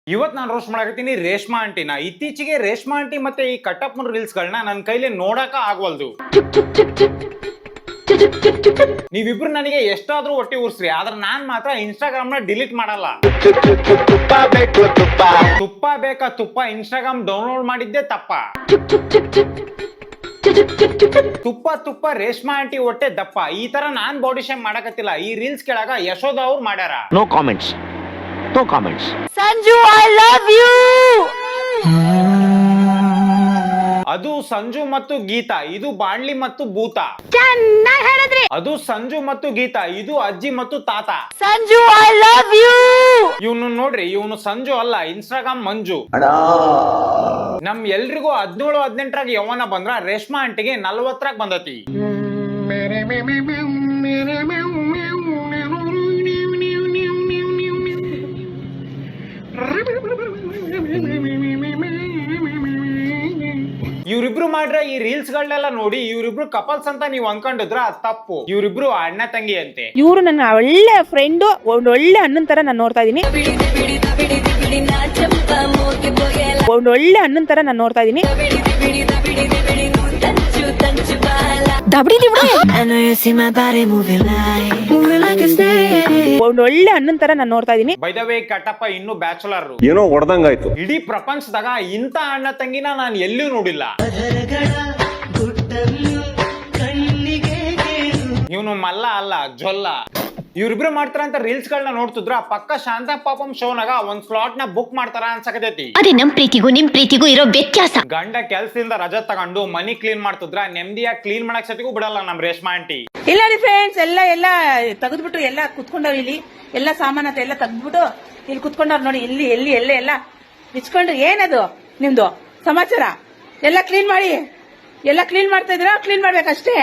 ಇವತ್ತು ನಾನು ರೋಸ್ಟ್ ಮಾಡಕತ್ತೀನಿ ರೇಷ್ಮಾ ಆಂಟಿನ. ಇತ್ತೀಚೆಗೆ ರೇಷ್ಮಾ ಆಂಟಿ ಮತ್ತೆ ಈ ಕಟ್ಟಪ್ಪನ ರೀಲ್ಸ್ ಗಳನ್ನ ನನ್ನ ಕೈಲಿ ನೋಡಕ ಆಗವಲ್ದು. ನೀವಿಬ್ರು ನನಗೆ ಎಷ್ಟಾದ್ರೂ ಹೊಟ್ಟೆ ಉರ್ಸ್ರಿ, ಆದ್ರೆ ನಾನ್ ಮಾತ್ರ ಇನ್ಸ್ಟಾಗ್ರಾಮ್ ನ ಡಿಲೀಟ್ ಮಾಡಲ್ಲ. ತುಪ್ಪ ಬೇಕಾ ತುಪ್ಪ ಇನ್ಸ್ಟಾಗ್ರಾಮ್ ಡೌನ್ಲೋಡ್ ಮಾಡಿದ್ದೆ ತಪ್ಪ. ತುಪ್ಪ ತುಪ್ಪ ರೇಷ್ಮಾ ಆಂಟಿ ಹೊಟ್ಟೆ ದಪ್ಪ. ಈ ತರ ನಾನ್ ಬಾಡಿ ಶೇಮ್ ಮಾಡಕತ್ತಿಲ್ಲ. ಈ ರೀಲ್ಸ್ ಕೆಳಗ ಯಶೋಧ ಅವ್ರು ಮಾಡ್ಯಾರ. No comments, no comments. Sanju I love you. ಅದು ಸಂಜು ಮತ್ತು ಗೀತಾ, ಇದು ಬಾಣ್ಲಿ ಮತ್ತು ಭೂತ. ಚೆನ್ನಾಗಿ ಹೇಳಿದ್ರಿ. ಅದು ಸಂಜು ಮತ್ತು ಗೀತಾ, ಇದು ಅಜ್ಜಿ ಮತ್ತು ತಾತ. Sanju I love you. ಇವನು ನೋಡ್ರಿ, ಇವನು ಸಂಜು ಅಲ್ಲ, ಇನ್ಸ್ಟಾಗ್ರಾಮ್ ಮಂಜು. ನಮ್ ಎಲ್ರಿಗೂ 17-18ರಾಗ ಯೌವನ ಬಂದ್ರ ರೇಷ್ಮಾ ಆಂಟಿಗೆ 40ರಾಗ ಬಂದತಿ. ಇವ್ರಿಬ್ರು ಮಾಡ್ರ ಈ ರೀಲ್ಸ್ ಗಳನ್ನೆಲ್ಲ ನೋಡಿ ಇವ್ರಿಬ್ರು ಕಪಲ್ಸ್ ಅಂತ ನೀವ್ ಅನ್ಕೊಂಡಿದ್ರ ಅದ್ ತಪ್ಪು. ಇವ್ರಿಬ್ರು ಅಣ್ಣ ತಂಗಿ ಅಂತೆ. ಇವ್ರು ನನ್ನ ಒಳ್ಳೆ ಫ್ರೆಂಡು, ಒಂದ್ ಒಳ್ಳೆ ಅಣ್ಣನ್ ತರ ನಾನು ನೋಡ್ತಾ ಇದೀನಿ. ಒಂದ್ ಒಳ್ಳೆ ಅಣ್ಣನ್ ತರ ನಾನು ನೋಡ್ತಾ ಇದೀನಿ. ಒಂದ್ ಒಳ್ಳೆ ಅಣ್ಣನ್ ತರ ನಾನು ನೋಡ್ತಾ ಇದೀನಿ. ಬೈ ದ ವೇ ಕಟ್ಟಪ್ಪ ಇನ್ನು ಬ್ಯಾಚುಲರ್. ಏನೋ ಹೊಡೆದಂಗಾಯ್ತು. ಇಡೀ ಪ್ರಪಂಚದಾಗ ಇಂತ ಅಣ್ಣ ತಂಗಿನ ನಾನು ಎಲ್ಲೂ ನೋಡಿಲ್ಲ. ಇವನು ಮಲ್ಲ ಅಲ್ಲ, ಜೊಲ್ಲ. ಇವ್ರಿಬ್ರು ಮಾಡ್ತಾರ ಅಂತ ರೀಲ್ಸ್ ಗಳನ್ನ ನೋಡ್ತಿದ್ರ ಪಕ್ಕ ಶಾಂತ ಪಾಪಂ ಶೋನಾಗ ಒಂದ್ ಸ್ಲಾಟ್ ನ ಬುಕ್ ಮಾಡ್ತಾರ ಅನ್ಸಕತೈತಿ. ಅದೇ ನಮ್ ಪ್ರೀತಿಗೂ ಇರೋ ವ್ಯತ್ಯಾಸ. ಗಂಡ ಕೆಲ್ಸದಿಂದ ರಜಾ ತಗೊಂಡು ಮನಿ ಕ್ಲೀನ್ ಮಾಡ್ತಿದ್ರ ನೆಮ್ಮದಿಯಾಗಿ ಕ್ಲೀನ್ ಮಾಡಕ್ ಸತಿಗೂ ಬಿಡಲ್ಲ ನಮ್ ರೇಷ್ಮಾ ಆಂಟಿ. ಇಲ್ಲ ರೀ ಫ್ರೆಂಡ್ಸ್, ಎಲ್ಲ ತೆಗೆದ್ಬಿಟ್ಟು ಎಲ್ಲ ಕುತ್ಕೊಂಡವ್ ಇಲ್ಲಿ. ಎಲ್ಲ ಸಾಮಾನ ಎಲ್ಲ ತೆಗ್ದ್ಬಿಟ್ಟು ಇಲ್ಲಿ ಕುತ್ಕೊಂಡವ್ರು ನೋಡಿ. ಇಲ್ಲಿ ಎಲ್ಲ ಬಿಚ್ಕೊಂಡ್ರಿ. ಏನದು ನಿಮ್ದು ಸಮಾಚಾರ? ಎಲ್ಲ ಕ್ಲೀನ್ ಮಾಡಿ. ಎಲ್ಲ ಕ್ಲೀನ್ ಮಾಡ್ತಾ ಇದ್ರ, ಕ್ಲೀನ್ ಮಾಡ್ಬೇಕಷ್ಟೇ.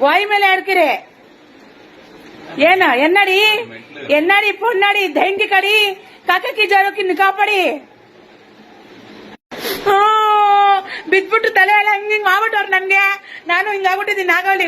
ವಾಯು ಮೇಲೆ ಹಾಡ್ಕಿರಿ. ಏನ ಎನ್ನಾಡಿ ಪೊನ್ನಾಡಿ ಧೈಂಗಿ ಕಡಿ ಕಾಕಿ ಜಾರೋಕಿ ಕಾಪಾಡಿ. ಬಿದ್ಬಿಟ್ಟು ತಲೆ ಎಲ್ಲ ಹಿಂಗ್ ಮಾಡ್ಬಿಟ್ಟವ್ರು ನನ್ಗೆ. ನಾನು ಹಿಂಗಾಗ್ಬಿಟ್ಟಿದ್ದೀನಿ. ಆಗಲಿ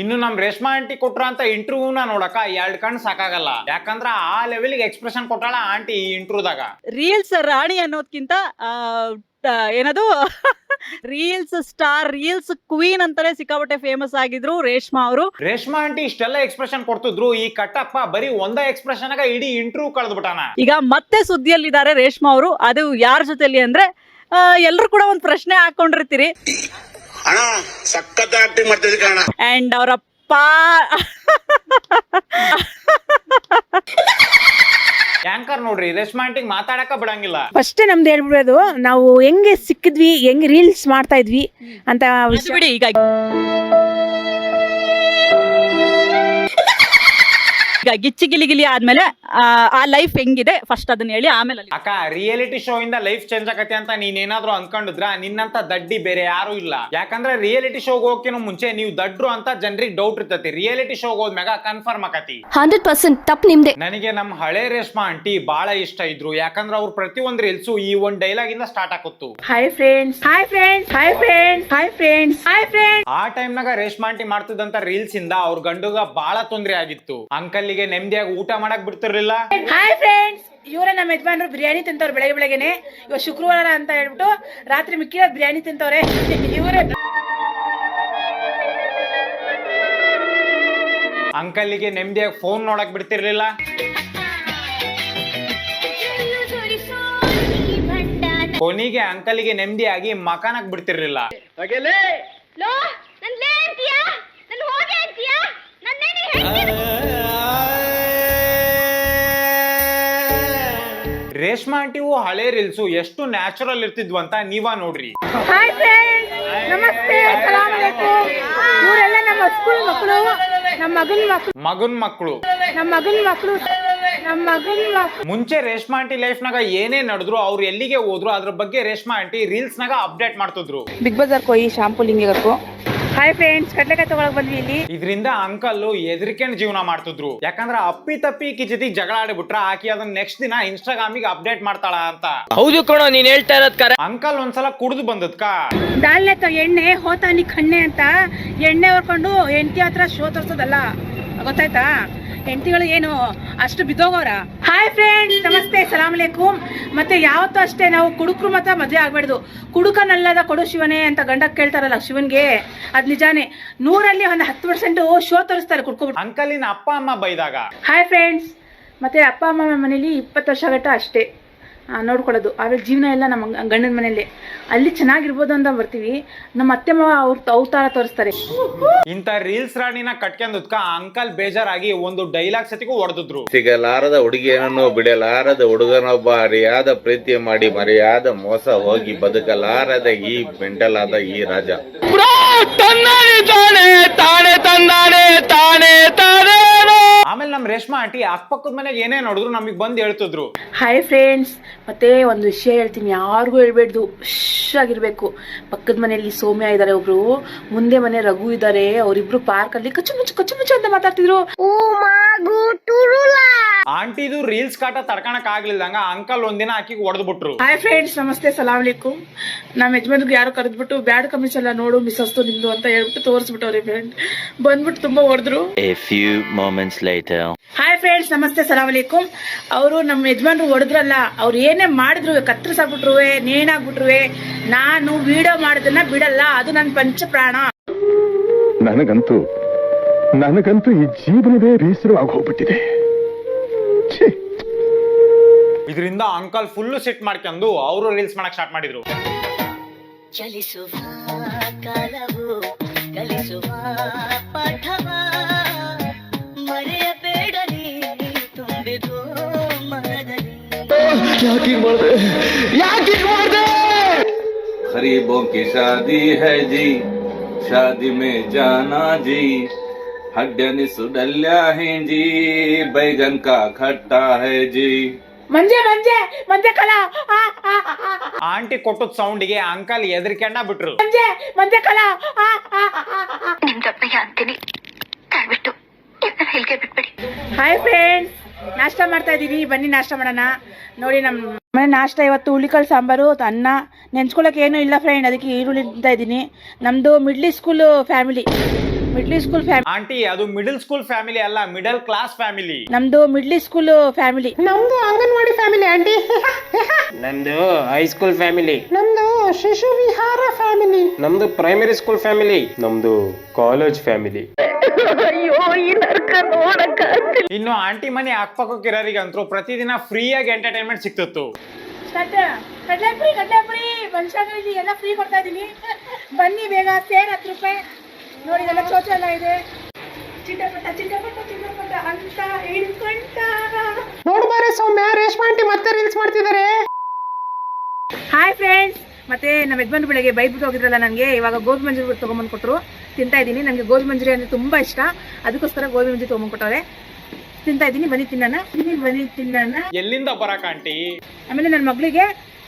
ಇನ್ನು ನಮ್ ರೇಷ್ಮಾ ಆಂಟಿ ಕೊಟ್ರ ಅಂತ ಇಂಟರ್ವ್ಯೂನ ನೋಡಕ 2 ಕಣ್ ಸಾಕಾಗಲ್ಲ. ಯಾಕಂದ್ರ ಆ ಲೆವೆಲ್ಗೆ ಎಕ್ಸ್ಪ್ರೆಷನ್ ಕೊಟ್ಟಾಳ ಆಂಟಿ ಈ ಇಂಟರ್ವ್ಯೂದಾಗ. ರೀಲ್ಸ್ ರಾಣಿ ಅನ್ನೋದ್ಕಿಂತ ಏನದು ರೀಲ್ಸ್ ಸ್ಟಾರ್, ರೀಲ್ಸ್ ಕ್ವೀನ್ ಅಂತಾನೆ ಸಿಕ್ಕಾಪಟ್ಟೆ ಫೇಮಸ್ ಆಗಿದ್ರು ರೇಷ್ಮಾ ಅವರು. ರೇಷ್ಮಾ ಆಂಟಿ ಇಷ್ಟೆಲ್ಲ ಎಕ್ಸ್ಪ್ರೆಷನ್ ಕೊಡ್ತಿದ್ರು, ಈ ಕಟ್ಟಪ್ಪ ಬರೀ ಒಂದ ಎಕ್ಸ್ಪ್ರೆಷನ್ ಆಗ ಇಡೀ ಇಂಟರ್ವ್ಯೂ ಕಳೆದ್ಬಿಟ್ಟಾನ. ಈಗ ಮತ್ತೆ ಸುದ್ದಿಯಲ್ಲಿದ್ದಾರೆ ರೇಷ್ಮಾ ಅವರು. ಅದು ಯಾರ ಜೊತೆಲಿ ಅಂದ್ರೆ ಎಲ್ರು ಕೂಡ ಒಂದ್ ಪ್ರಶ್ನೆ ಹಾಕೊಂಡಿರ್ತೀರಿ. ಅಂಡ್ ಅವರ ಆಂಕರ್ ನೋಡ್ರಿ ರೇಷ್ಮಾ ಆಂಟಿಗೆ ಮಾತಾಡಕ ಬಿಡಂಗಿಲ್ಲ. ಫಸ್ಟ್ ನಮ್ದು ಹೇಳ್ಬಿಡೋದು, ನಾವು ಹೆಂಗೆ ಸಿಕ್ಕಿದ್ವಿ, ಹೆಂಗ್ ರೀಲ್ಸ್ ಮಾಡ್ತಾ ಇದ್ವಿ ಅಂತ ಬಿಡಿ. ಈಗ ಗಿಚ್ಚಿ ಗಿಲಿ ಆದ್ಮೇಲೆ ಆ ಲೈಫ್ ಹೆಂಗಿದೆ ಫಸ್ಟ್ ಅದನ್ನ ಹೇಳಿ, ಆಮೇಲೆ ಅಕ್ಕ ರಿಯಾಲಿಟಿ ಶೋ ಇಂದ ಲೈಫ್ ಚೇಂಜ್ ಆಗತ್ತೆ ಅಂತ ನೀನೇನಾದ್ರೂ ಅನ್ಕೊಂಡಿದ್ರ ನಿನ್ನಂತ ದಡ್ಡಿ ಬೇರೆ ಯಾರು ಇಲ್ಲ. ಯಾಕಂದ್ರೆ ರಿಯಾಲಿಟಿ ಶೋಗ್ ಹೋಗಕಿನ ಮುಂಚೆ ನೀವು ದಡ್ರು ಅಂತ ಜನರಿಗೆ ಡೌಟ್ ಇರ್ತತಿ. ರಿಯಾಲಿಟಿ ಶೋಗ್ ಹೋದ್ಮ್ಯಾಗ ಕನ್ಫರ್ಮ್ ಆಕತಿ. 100% ತಪ್ಪು ನಿಮ್ದೆ. ನನಗೆ ನಮ್ ಹಳೆ ರೇಷ್ಮಾ ಆಂಟಿ ಬಹಳ ಇಷ್ಟ ಇದ್ರು. ಯಾಕಂದ್ರೆ ಅವ್ರ ಪ್ರತಿಯೊಂದ್ ರೀಲ್ಸು ಈ ಒಂದ್ ಡೈಲಾಗ್ ಇಂದ ಸ್ಟಾರ್ಟ್ ಆಗುತ್ತು. Hi friends, hi friends, hi friends, hi friends, hi friends. ಆ ಟೈಮ್ನಾಗ ರೇಷ್ಮಾ ಆಂಟಿ ಮಾಡ್ತಿದ್ದಂತ ರೀಲ್ಸ್ ಇಂದ ಅವ್ರ ಗಂಡುಗ ಬಹಳ ತೊಂದ್ರೆ ಆಗಿತ್ತು. ಅಂಕಲ್ಗೆ ನೆಮ್ಮದಿಯಾಗಿ ಊಟ ಮಾಡಕ್ ಬಿಡ್ತಿರ್ಲಿಲ್ಲ. ಹಾಯ್ ಫ್ರೆಂಡ್ಸ್, ಇವರೇ ನಮ್ಮ ಯಜಮಾನ್ರು ಬಿರಿಯಾನಿ ತಿಂತವ್ರು ಬೆಳಗ್ಗೆನೆ. ಇವಾಗ ಶುಕ್ರವಾರ ಅಂತ ಹೇಳ್ಬಿಟ್ಟು ರಾತ್ರಿ ಮಿಕ್ಕಿದ ಬಿರಿಯಾನಿ ತಿಂತವ್ರೆ ಇವರೇ. ಅಂಕಲ್ಗೆ ನೆಮ್ಮದಿಯಾಗಿ ಫೋನ್ ನೋಡಕ್ ಬಿಡ್ತಿರ್ಲಿಲ್ಲ. ಕೊನೆಗೆ ಅಂಕಲ್ಗೆ ನೆಮ್ಮದಿಯಾಗಿ ಮಕಾನಕ್ ಬಿಡ್ತಿರ್ಲಿಲ್ಲ. ರೇಷ್ಮಾ ಆಂಟಿವು ಹಳೆ ರೀಲ್ಸು ಎಷ್ಟು ನ್ಯಾಚುರಲ್ ಇರ್ತಿದ್ವು ಅಂತ ನೀವ ನೋಡ್ರಿ. ಹಾಯ್ ಫ್ರೆಂಡ್ಸ್, ನಮಸ್ತೆ, ಸಲಾಮ್ ಅಲೈಕುಂ. ಇವರೆಲ್ಲ ನಮ್ಮ ಸ್ಕೂಲ್ ಮಕ್ಕಳು, ನಮ್ಮ ಮಗನ್ ಮಕ್ಕಳು. ಮುಂಚೆ ರೇಷ್ಮಾ ಆಂಟಿ ಲೈಫ್ ನಾಗ ಏನೇ ನಡೆದ್ರು, ಅವ್ರು ಎಲ್ಲಿಗೆ ಹೋದ್ರು ಅದ್ರ ಬಗ್ಗೆ ರೇಷ್ಮಾ ಆಂಟಿ ರೀಲ್ಸ್ ನಾಗ ಅಪ್ಡೇಟ್ ಮಾಡ್ತಿದ್ರು. ಬಿಗ್ ಬಜಾರ್ ಕೋಯಿ ಶಾಂಪೂ ಲಿಂಗೆ ಹಾಯ್ ಫ್ರೆಂಡ್ಸ್, ಕಡ್ಲೆಕಾಯಿ ತಗೊಳಕ್ ಬಂದ್ವಿ ಇಲ್ಲಿ. ಇದರಿಂದ ಅಂಕಲ್ ಎದ್ರಿಕೆಂಡ್ ಜೀವನ ಮಾಡ್ತಿದ್ರು. ಯಾಕಂದ್ರೆ ಅಪ್ಪಿ ತಪ್ಪಿ ಈಕಿ ಜೊತೆ ಜಗಳ ಆಡಿಬಿಟ್ರ ಆಕಿ ಅದನ್ನ ನೆಕ್ಸ್ಟ್ ದಿನ ಇನ್ಸ್ಟಾಗ್ರಾಮಿಗೆ ಅಪ್ಡೇಟ್ ಮಾಡ್ತಾಳ ಅಂತ. ಹೌದು ಕಣೋ, ನೀನ್ ಹೇಳ್ತಾ ಇರೋದ್ ಕರೆ. ಅಂಕಲ್ ಒಂದ್ಸಲ ಕುಡಿದು ಬಂದದ್ಕ ದಾಲ್ನೆ ಎಣ್ಣೆ ಹೋತಾನಿ ಕಣ್ಣೆ ಅಂತ ಎಣ್ಣೆ ಹೊರ್ಕೊಂಡು ಹೆಂಡತಿ ಹತ್ರ ಶೋ ತೋರ್ಸೋದಲ್ಲ, ಗೊತ್ತಾಯ್ತಾ? ಹೆಂಡತಿಗಳು ಏನು ಅಷ್ಟು ಬಿದ್ದೋಗೋರ? ಹಾಯ್ ಫ್ರೆಂಡ್ಸ್, ನಮಸ್ತೆ, ಸಲಾಮ್ ಅಲೈಕುಮ್. ಮತ್ತೆ ಯಾವತ್ತೂ ಅಷ್ಟೇ ನಾವು ಕುಡುಕರು ಮಾತ್ರ ಮದುವೆ ಆಗ್ಬಾರ್ದು. ಕುಡುಕನಲ್ಲದ ಕೊಡು ಶಿವನೇ ಅಂತ ಗಂಡ ಕೇಳ್ತಾರಲ್ಲ ಶಿವನ್ಗೆ, ಅದ್ ನಿಜಾನೇ. 100ರಲ್ಲಿ ಒಂದು 10% ಶೋ ತೋರಿಸ್ತಾರೆ ಕುಡ್ಕೊಬಿಟ್ಟು. ಅಂಕಲಿನ ಅಪ್ಪ ಅಮ್ಮ ಬೈದಾಗ. ಹಾಯ್ ಫ್ರೆಂಡ್ಸ್, ಮತ್ತೆ ಅಪ್ಪ ಅಮ್ಮ ಮನೇಲಿ 20 ವರ್ಷ ಗಂಟ ಅಷ್ಟೇ ನೋಡ್ಕೊಳ್ಳೋದು. ಆಮೇಲೆ ಜೀವನ ಎಲ್ಲ ನಮ್ಮ ಗಂಡನ ಮನೇಲಿ. ಅಲ್ಲಿ ಚೆನ್ನಾಗಿರ್ಬೋದು ಅಂತ ಬರ್ತೀವಿ, ನಮ್ಮ ಅತ್ತೆ ಮಾವ ಅವ್ರ ತರ ತೋರಿಸ್ತಾರೆ. ಇಂತ ರೀಲ್ಸ್ ರಾಣಿನ ಕಟ್ಕೊಂಡದ್ಕ ಅಂಕಲ್ ಬೇಜಾರಾಗಿ ಒಂದು ಡೈಲಾಗ್ ಸತಿಗೂ ಹೊಡೆದಿದ್ರು. ಸಿಗಲಾರದ ಹುಡುಗಿಯನ್ನು ಬಿಡಲಾರದ ಹುಡುಗನೊಬ್ಬ ಅರಿಯಾದ ಪ್ರೀತಿ ಮಾಡಿ ಮರೆಯಾದ ಮೋಸ ಹೋಗಿ ಬದುಕಲಾರದ ಈ ಮೆಂಟಲಾದ ಈ ರಾಜ. ಆಮೇಲೆ ನಮ್ ರೇಷ್ಮಾ ಆಂಟಿ ಅಕ್ಕಪಕ್ಕದ ಮನೆಗೆ ಏನೇ ನೋಡಿದ್ರು ನಮಗ್ ಬಂದ್ ಹೇಳ್ತಿದ್ರು. ಹಾಯ್ ಫ್ರೆಂಡ್ಸ್, ಮತ್ತೆ ಒಂದು ವಿಷಯ ಹೇಳ್ತೀನಿ, ಯಾರಿಗೂ ಹೇಳ್ಬೇಡ್ದು, ಆಗಿರ್ಬೇಕು. ಪಕ್ಕದ ಮನೆಯಲ್ಲಿ ಸೌಮ್ಯ ಇದ್ದಾರೆ ಒಬ್ರು, ಮುಂದೆ ಮನೆ ರಘು ಇದ್ದಾರೆ, ಅವರಿಬ್ರು ಪಾರ್ಕ್ ಅಲ್ಲಿ ಕಚ್ಚು ಮುಚ್ಚು ಅಂತ ಮಾತಾಡ್ತಿದ್ರು. ಆಂಟಿದು ರೀಲ್ಸ್ ಕಾಟ ತಡ್ಕಣಕ್ ಆಗ್ಲಿಲ್ಲಂಗ ಅಂಕಲ್ ಒಂದಿನ ಆಕಿಗೆ ಹೊಡೆದ್ ಬಿಟ್ರು. ಹಾಯ್ ಫ್ರೆಂಡ್ಸ್, ನಮಸ್ತೆ, ಸಲಾಮ್ ಅಲೈಕುಮ್. ನಮ್ಮ ಯಜಮಾನ್ರಿಗೆ ಯಾರು ಕರೆದ್ಬಿಟ್ಟು ಬ್ಯಾಡ್ ಕಮಿಸ್ ಎಲ್ಲ ನೋಡು ಮಿಸ್ ಅಸ್ತು ನಿಮ್ದು ಅಂತ ಹೇಳ್ಬಿಟ್ಟು ತೋರಿಸ್ಬಿಟ್ಟವ್ರಿ ಫ್ರೆಂಡ್. ಬಂದ್ಬಿಟ್ಟು ತುಂಬಾ ಹೊಡೆದ್ರು. ಹಾಯ್ ಫ್ರೆಂಡ್ಸ್, ನಮಸ್ತೆ, ಸಲಾಮ್ ಅಲೈಕುಮ್. ಅವರು ನಮ್ಮ ಯಜಮಾನ್ರು ಹೊಡೆದ್ರಲ್ಲ, ಅವ್ರು ಏನೇ ಮಾಡಿದ್ರು, ಕತ್ತರಿಸಾಕ್ಬಿಟ್ರು, ನೇಣಾಗ್ಬಿಟ್ರು, ನಾನು ವಿಡಿಯೋ ಮಾಡೋದನ್ನ ಬಿಡಲ್ಲ, ಅದು ನನ್ನ ಪಂಚ ಪ್ರಾಣ. ನನಗಂತೂ ಈ ಜೀವನವೇ ಬೇಸರವಾಗಿ ಹೋಗ್ಬಿಟ್ಟಿದೆ. ಇದರಿಂದ ಅಂಕಲ್ ಫುಲ್ ಸಿಟ್ ಮಾಡ್ಕೊಂಡು ಅವರು ರೀಲ್ಸ್ ಮಾಡಕ್ ಸ್ಟಾರ್ಟ್ ಮಾಡಿದ್ರು. ಚಲಿಸುವ ಕಾಲವು ಕಲಿಸುವ ಪಾಠವ ಮರೆಯಬೇಡಲಿ ತುಂಬಿದು ಮನದಲ್ಲಿ. गरीबों की शादी है जी, शादी में जाना जी, हड्डनी सुडल्या है जी, बैगन का खट्टा है जी. ಮಂಜೆ ಮಂಜೆ ಮಂಜೆ ಕಲ ಆಂಟಿ ಕೊಟ್ಟದ್ ಸೌಂಡಿಗೆ ಅಂಕಲ್ ಎದ್ರಿಕೊಂಡ ಬಿಟ್ರು. ಮಂಜೆ ಮಂಜೆ ಕಲ. ನಿಮ್ ದೊಡ್ಡಯ್ಯ ಅಂತೀನಿ, ದಯವಿಟ್ಟು ಹೇಳ್ಗೆ ಬಿಟ್ಬಿಡಿ. ಹಾಯ್ ಫ್ರೆಂಡ್ಸ್, ನಾಷ್ಟ ಮಾಡ್ತಾ ಇದೀವಿ, ಬನ್ನಿ ನಾಷ್ಟ ಮಾಡೋಣ. ನೋಡಿ ನಮ್ಮ ಮನೆ ನಾಷ್ಟ ಇವತ್ತು ಹುಳಿಕಾಳು ಸಾಂಬಾರು, ಅನ್ನ, ನೆನ್ಸ್ಕೊಳಕ್ ಏನೂ ಇಲ್ಲ ಫ್ರೆಂಡ್, ಅದಕ್ಕೆ ಈರುಳ್ಳಿ ತಿಂತಾ ಇದ್ದೀನಿ. ನಮ್ದು ಮಿಡ್ಲ್ ಸ್ಕೂಲ್ ಫ್ಯಾಮಿಲಿ. ಆಂಟಿ ಅದು ಮಿಡಲ್ ಸ್ಕೂಲ್ ಫ್ಯಾಮಿಲಿ ಅಲ್ಲ, ಮಿಡಲ್ ಕ್ಲಾಸ್ ಫ್ಯಾಮಿಲಿ. ನಮ್ದು ಮಿಡ್ಲ್ ಸ್ಕೂಲ್ ಫ್ಯಾಮಿಲಿ. ನಮ್ದು ಅಂಗನವಾಡಿ ಫ್ಯಾಮಿಲಿ ಆಂಟಿ. ನಮ್ದು ಹೈಸ್ಕೂಲ್ ಫ್ಯಾಮಿಲಿ. ನಮ್ದು ಶಿಶು ವಿಹಾರ ಫ್ಯಾಮಿಲಿ. ನಮ್ದು ಪ್ರೈಮರಿ ಸ್ಕೂಲ್ ಫ್ಯಾಮಿಲಿ. ನಮ್ದು ಕಾಲೇಜ್ ಫ್ಯಾಮಿಲಿ. ಇನ್ನು ಆಂಟಿ ಮನೆ ಅಕ್ಕಪಕ್ಕಕ್ಕಿರೋರಿಗಂತೂ ಪ್ರತಿದಿನ ಫ್ರೀಯಾಗಿ ಎಂಟರ್ಟೈನ್ಮೆಂಟ್ ಸಿಕ್ತಿತ್ತು. ಕಡ್ಲೆಪುರಿ ಬನ್ಸಾಗಲ್ಲಿ ಎಲ್ಲ ಫ್ರೀ ಕೊಡ್ತಾ ಇದೀನಿ, ಬನ್ನಿ ಬೇಗ. ಸೇರ್ 10 ರೂಪಾಯಿ. ನೋಡಿ ಇದೆಲ್ಲ ಚೋಚ ಎಲ್ಲ ಇದೆ. ಚಿಟ್ಟಪಟ್ಟ ಅಂತ ಹೇಳ್ಕೊಂಡ ನೋಡ್ಬಾರೆ ಸೌಮ್ಯ, ರೇಷ್ಮಾ ಆಂಟಿ ಮತ್ತೆ ರೀಲ್ಸ್ ಮಾಡ್ತಿದ್ದಾರೆ. ಹಾಯ್ ಫ್ರೆಂಡ್ಸ್, ಮತ್ತೆ ನಮ್ಮ ಯಜಮಾನ್ ಬೆಳಗ್ಗೆ ಬೈದ್ಬಿಟ್ಟು ಹೋಗಿದ್ರಲ್ಲ ನನಗೆ, ಇವಾಗ ಗೋಬಿ ಮಂಜೂರಿ ತೊಗೊಂಬಂದು ಕೊಟ್ಟರು, ತಿಂತಾ ಇದ್ದೀನಿ. ನನಗೆ ಗೋಬಿ ಮಂಜೂರಿ ಅಂದರೆ ತುಂಬ ಇಷ್ಟ, ಅದಕ್ಕೋಸ್ಕರ ಗೋಬಿ ಮಂಜೂರಿ ತೊಗೊಂಬಂದು ಕೊಟ್ಟವ್ರೆ, ತಿಂತಾ ಇದ್ದೀನಿ. ಬನ್ನಿ ತಿನ್ನೋಣ. ಎಲ್ಲಿಂದ ಬರಕ ಆಂಟಿ? ಆಮೇಲೆ ನನ್ನ ಮಗಳಿಗೆ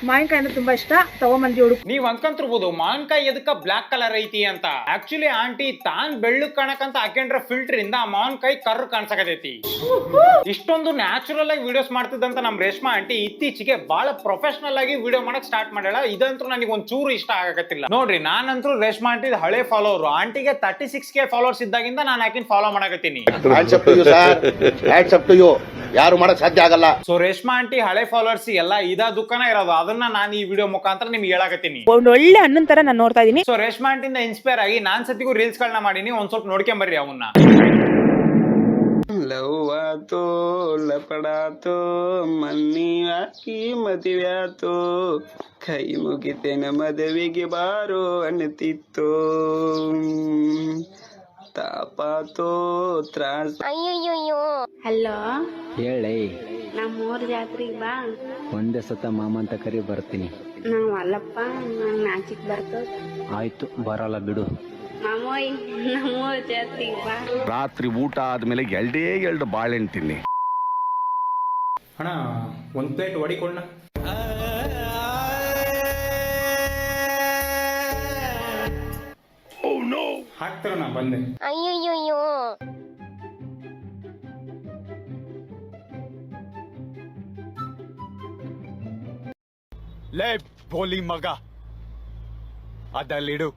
ಮಾವಿನಕಾಯಿ ಅಂದ್ರೆ ತುಂಬಾ ಇಷ್ಟ, ತಗೊಂಬಂದಿ ಹುಡುಗ. ನೀವ್ ಅನ್ಕೊಂತಿರ್ಬೋದು ಮಾವಿನಕಾಯಿ ಎದಕ್ಕ ಬ್ಲಾಕ್ ಕಲರ್ ಐತಿ ಅಂತ. ಆಕ್ಚುಲಿ ಆಂಟಿ ತಾನ್ ಬೆಳ್ಳಗ್ ಕಾಣಕಂತ ಹಾಕೊಂಡ್ರ ಫಿಲ್ಟರ್ ಇಂದ ಮಾವಿನಕಾಯಿ ಕರ್ರ್ ಕಾಣ್ಸಕತೈತಿ. ಇಷ್ಟೊಂದು ನ್ಯಾಚುರಲ್ ಆಗಿ ವಿಡಿಯೋಸ್ ಮಾಡ್ತಿದ್ದಂತ ನಮ್ ರೇಷ್ಮಾ ಆಂಟಿ ಇತ್ತೀಚೆಗೆ ಬಹಳ ಪ್ರೊಫೆಷನಲ್ ಆಗಿ ವಿಡಿಯೋ ಮಾಡಕ್ ಸ್ಟಾರ್ಟ್ ಮಾಡ್ಯಾಳ. ಇದಂತೂ ನನಗೆ ಒಂದ್ ಚೂರು ಇಷ್ಟ ಆಗಕತ್ತಿಲ್ಲ. ನೋಡ್ರಿ, ನಾನಂತೂ ರೇಷ್ಮಾ ಆಂಟಿ ಹಳೆ ಫಾಲೋವರ್. ಆಂಟಿಗೆ 36K ಫಾಲೋವರ್ಸ್ ಇದ್ದಾಗಿಂದ ನಾನು ಆಕಿನ ಫಾಲೋ ಮಾಡಕತ್ತೀನಿ. ಯಾರು ಮಾಡಕ್ ಸಾಧ್ಯ ಆಗಲ್ಲ. ಸೊ ರೇಷ್ಮಾ ಆಂಟಿ ಹಳೆ ಫಾಲೋವರ್ಸ್ ಎಲ್ಲ ಇದ ದುಃಖನ ಇರೋದು, ಅದನ್ನ ನಾನು ಈ ವಿಡಿಯೋ ಮುಖಾಂತರ ನಿಮ್ಗೆ ಹೇಳಕತ್ತೀನಿ. ಒಂದು ಒಳ್ಳೆ ಅಣ್ಣನ್ ತರ ನಾನು ನೋಡ್ತಾ ಇದೀನಿ. ಸೊ ರೇಷ್ಮಾ ಆಂಟಿಂದ ಇನ್ಸ್ಪೈರ್ ಆಗಿ ನಾನ್ ಸತಿಗೂ ರೀಲ್ಸ್ ಗಳನ್ನ ಮಾಡೀನಿ, ಒಂದ್ ಸ್ವಲ್ಪ ನೋಡ್ಕೊಂಬರ್ರಿ ಅವನ್ನ. ಲವ್ವಾತೋ ಲಪಡಾತೋ ಮನ್ನಿ ಹಾಕಿ ಮದುವ್ಯಾತೋ, ಕೈ ಮುಗಿತೇನ ಮದುವೆಗೆ ಬಾರೋ ಅನ್ನತಿತ್ತೋ, ತಾಪಾತೋ ತ್ರಾಸ. ಅಯ್ಯಯ್ಯೋ. ಹಲೋ ಹೇಳೇ, ನಮ್ಮೂರ್ ಜಾತ್ರೆಗೆ ಬಾ. ಒಂದೇ ಸತ ಮಾಮ ಅಂತ ಕರಿ ಬರ್ತೀನಿ. ನಾವ್ ಅಲ್ಲಪ್ಪ, ನಂಗ್ ನಾಚಿಕ್ ಬರ್ತದ. ಆಯ್ತು, ಬರಲ್ಲ ಬಿಡು. ಮಾಮೋಯ್, ನಮ್ಮೂರ್ ಜಾತ್ರೆಗೆ ಬಾ. ರಾತ್ರಿ ಊಟ ಆದ್ಮೇಲೆ 2 ಬಾಳೆಹಣ್ಣು ತಿನ್ನಿ. ಅಣ್ಣ ಒಂದ್ ಪ್ಲೇಟ್ ವಡಿ ಕೊಡ್ಣ. ಹಾಕ್ತಾರ ನಾ ಬಂದೆ. ಅಯ್ಯಯ್ಯೋ ಲೇ ಬೋಲಿ ಮಗ ಅದಲ್ಲಿಡು.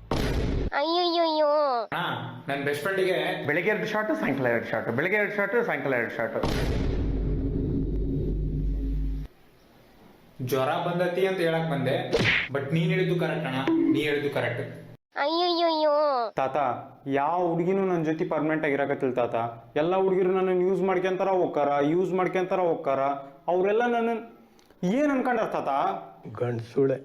ಅಯ್ಯಯ್ಯೋ ಹಾ ನನ್ನ ಬೆಸ್ಟ್ ಫ್ರೆಂಡಿಗೆ ಬೆಳಿಗ್ಗೆ 2 ಶಾರ್ಟ್, ಸಾಯಂಕಾಲ 2 ಶಾರ್ಟ್, ಬೆಳಿಗ್ಗೆ 2 ಶಾರ್ಟ್, ಸಾಯಂಕಾಲ 2 ಶಾರ್ಟ್. ಜ್ವರ ಬಂದತಿ ಅಂತ ಹೇಳಕ್ ಬಂದೆ, ಬಟ್ ನೀನ್ ಹೇಳಿದ್ದು ಕರೆಕ್ಟ್ ಅಣ್ಣ, ನೀ ಹೇಳಿದ್ದು ಕರೆಕ್ಟ್. ಅಯ್ಯಯ್ಯೋ ತಾತ, ಯಾವ ಹುಡುಗಿನೂ ನನ್ನ ಜೊತೆ ಪರ್ಮನೆಂಟ್ ಆಗಿರಕತ್ತಿಲ್ಲ ತಾತ. ಎಲ್ಲ ಹುಡುಗಿರು ನನ್ನ ಯೂಸ್ ಮಾಡ್ಕೊಂತಾರ ಹೋಗ್ತಾರ. ಅವರೆಲ್ಲ ನನ್ನ ಏನ್ ಅನ್ಕೊಂಡಾರ ತಾತ? ಗಂಡ್ಸುಳೆ.